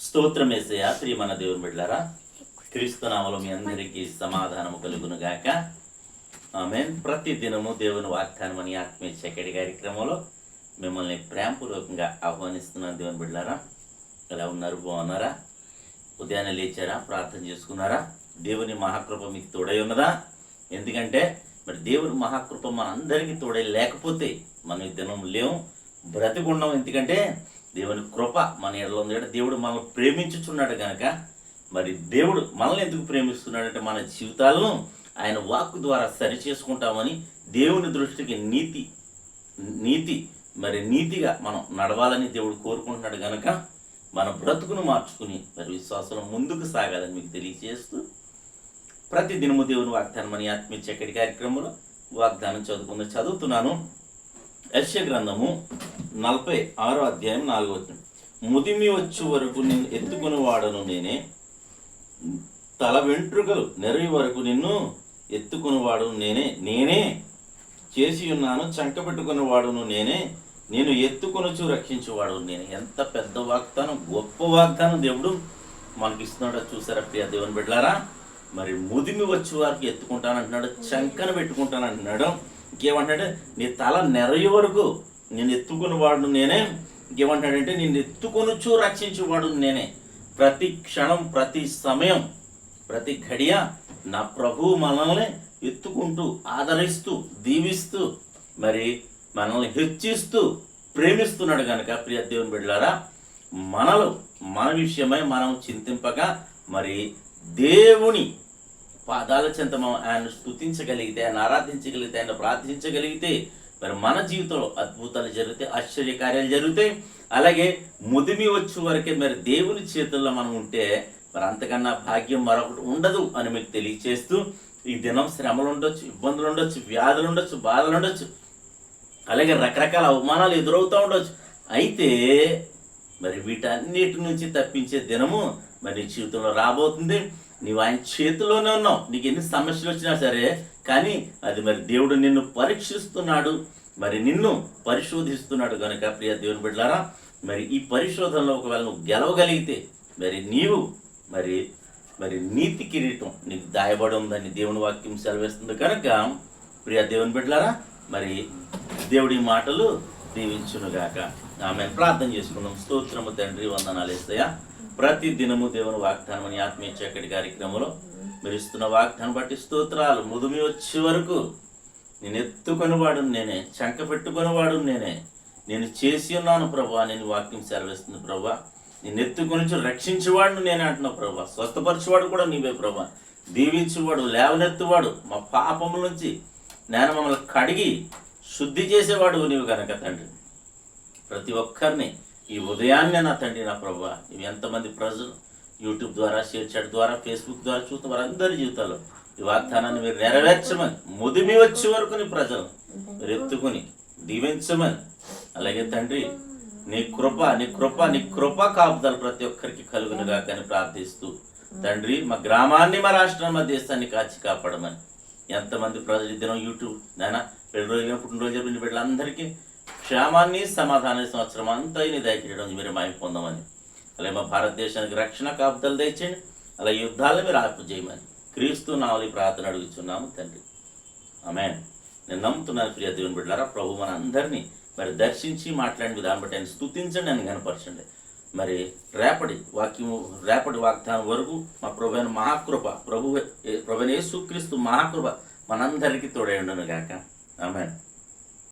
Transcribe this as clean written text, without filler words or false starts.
స్తోత్రం యేసయ్యా. ప్రియమైన దేవుని బిడ్డలారా, క్రీస్తు నామములో మీ అందరికీ సమాధానము కలుగును గాక. ఆమేన్. ప్రతి దినము దేవుని వాగ్దానం అని ఆత్మీయ చక్కటి కార్యక్రమంలో మిమ్మల్ని ప్రేమపూర్వకంగా ఆహ్వానిస్తున్నాను. దేవుని బిడ్డలారా, ఎలా ఉన్నారు? బాగున్నారా? ఉదయాన్నే లేచారా? ప్రార్థన చేసుకున్నారా? దేవుని మహాకృప మీకు తోడై ఉన్నదా? ఎందుకంటే మరి దేవుని మహాకృప మన అందరికీ తోడై లేకపోతే మనం ఈ దినం లేవు, బ్రతికున్నాం. ఎందుకంటే దేవుని కృప మన ఎడలో ఉంది. దేవుడు మనల్ని ప్రేమించుచున్నాడు కనుక మరి దేవుడు మనల్ని ఎందుకు ప్రేమిస్తున్నాడంటే మన జీవితాలను ఆయన వాక్కు ద్వారా సరి చేసుకుంటామని, దేవుని దృష్టికి నీతిగా మనం నడవాలని దేవుడు కోరుకుంటున్నాడు కనుక మన బ్రతుకును మార్చుకుని మరి విశ్వాసంలో ముందుకు సాగాలని మీకు తెలియజేస్తూ ప్రతి దినము దేవుని వాగ్దానం అని ఆత్మీయ చక్కటి కార్యక్రమంలో వాగ్దానం చదువుతున్నాను. యెషయా గ్రంథము 46వ అధ్యాయం 4వ వచనం. ముదిమి వచ్చు వరకు నిన్ను ఎత్తుకుని వాడను నేనే, తల వెంట్రుకలు నెరవి వరకు నిన్ను ఎత్తుకుని వాడును నేనే చేసి ఉన్నాను, చంక పెట్టుకుని వాడును నేనే, నేను ఎత్తుకొనుచు రక్షించేవాడు నేనే. ఎంత పెద్ద వాగ్దానం, గొప్ప వాగ్దానం దేవుడు మనకి ఇస్తున్నాడో చూసారా ప్రియ దేవుని బిడ్డలారా. మరి ముదిమి వచ్చే వారికి ఎత్తుకుంటానంటున్నాడు, చంకన పెట్టుకుంటానంటున్నాడు. ఇంకేమంటాడు? నీ తల నెరవి వరకు నేను ఎత్తుకుని వాడు నేనే. ఇంకేమంటాడంటే నేను ఎత్తుకొనుచు రక్షించేవాడు నేనే. ప్రతి క్షణం, ప్రతి సమయం, ప్రతి ఘడియ నా ప్రభువు మనల్ని ఎత్తుకుంటూ, ఆదరిస్తూ, దీవిస్తూ, మరి మనల్ని హెచ్చిస్తూ ప్రేమిస్తున్నాడు కనుక ప్రియ దేవుని బిడ్డలారా, మన విషయమై మనం చింతింపక మరి దేవుని పాదాల చెంత ఆయన స్తుతించగలిగితే, ఆయన ఆరాధించగలిగితే, ఆయన ప్రార్థించగలిగితే మరి మన జీవితంలో అద్భుతాలు జరుగుతాయి, ఆశ్చర్యకార్యాలు జరుగుతాయి. అలాగే ముదిమి వచ్చే వరకే మరి దేవుని చేతుల్లో మనం ఉంటే మరి అంతకన్నా భాగ్యం మరొకటి ఉండదు అని మీకు తెలియచేస్తూ, ఈ దినం శ్రమలు ఉండొచ్చు, ఇబ్బందులు ఉండొచ్చు, వ్యాధులు ఉండొచ్చు, బాధలు ఉండొచ్చు, అలాగే రకరకాల అవమానాలు ఎదురవుతూ ఉండొచ్చు. అయితే మరి వీటన్నిటి నుంచి తప్పించే దినము మరి నీ జీవితంలో రాబోతుంది. నీవు ఆయన చేతిలోనే ఉన్నావు. నీకు ఎన్ని సమస్యలు వచ్చినా సరే, కానీ అది మరి దేవుడు నిన్ను పరీక్షిస్తున్నాడు, మరి నిన్ను పరిశోధిస్తున్నాడు కనుక ప్రియ దేవుని బిడ్డలారా, మరి ఈ పరిశోధనలో ఒకవేళ నువ్వు గెలవగలిగితే మరి నీవు మరి నీతి కిరీటం నీకు దాయబడి ఉందని దేవుని వాక్యం సెలవిస్తుంది కనుక ప్రియ దేవుని బిడ్డలారా, మరి దేవుడి మాటలు దీవించునుగాక. ఆమె ప్రార్థన చేసుకుందాం. స్తోత్రము తండ్రి, వందనాలు యేసయ్యా. ప్రతి దినము దేవుని వాగ్దానం అని ఆత్మీయ చక్కటి కార్యక్రమంలో మీరు ఇస్తున్న వాగ్దానం బట్టి స్తోత్రాలు. ముదిమి వచ్చే వరకు నేను ఎత్తుకొని వాడు నేనే, చంక పెట్టుకొని వాడు నేనే, నేను చేసి ఉన్నాను ప్రభా. నేను వాక్యం సెలవిస్తుంది ప్రభా. నేను ఎత్తుకొని రక్షించేవాడు నేనే అంటున్నావు ప్రభా. స్వస్థపరిచేవాడు కూడా నీవే ప్రభా. దీవించేవాడు, లేవనెత్తువాడు, మా పాపముల నుంచి నేను మమ్మల్ని కడిగి శుద్ధి చేసేవాడు నీవు కనుక తండ్రి. ప్రతి ఒక్కరిని ఈ ఉదయాన్నే నా తండ్రి, నా ప్రభా, ఇవి ఎంతమంది ప్రజలు యూట్యూబ్ ద్వారా, షేర్ చాట్ ద్వారా, ఫేస్బుక్ ద్వారా చూస్తున్న వారందరి జీవితాల్లో ఈ వాగ్దానాన్ని మీరు నెరవేర్చమని, ముదిమి వచ్చే వరకు నీ ప్రజలు మీరు ఎత్తుకుని దీవించమని, అలాగే తండ్రి నీ కృప కాపుదలు ప్రతి ఒక్కరికి కలుగునుగా కానీ ప్రార్థిస్తూ తండ్రి, మా గ్రామాన్ని, మా రాష్ట్రాన్ని, మా దేశాన్ని కాచి కాపాడమని. ఎంతమంది ప్రజలు ఈ దినం యూట్యూబ్ నాయన పెళ్లి రోజులు, పుట్టినరోజు బిడ్డలందరికీ క్షేమాన్ని, సమాధానాన్ని సంవత్సరం అంతా నీ దయచేయడం మీరు మాయం పొందమని, అలాగే మా భారతదేశానికి రక్షణ కాపుదలు దయచేయండి. అలా యుద్ధాలను మీరు ఆపుజేయమని క్రీస్తు నామములో ప్రార్థన అడుగుతున్నాము తండ్రి. ఆమేన్. నేను నమ్ముతున్నాను ప్రియ దేవుని బిడ్డలారా, ప్రభు మన అందరినీ మరి దర్శించి మాట్లాడిన విధానం బట్టి ఆయన స్తుతించండి, అని కనపరచండి. మరి రేపటి వాగ్దానం వరకు మా ప్రభువైన మహాకృప, ప్రభువైన యేసుక్రీస్తు మహాకృప మనందరికీ తోడై ఉండును గాక. ఆమేన్.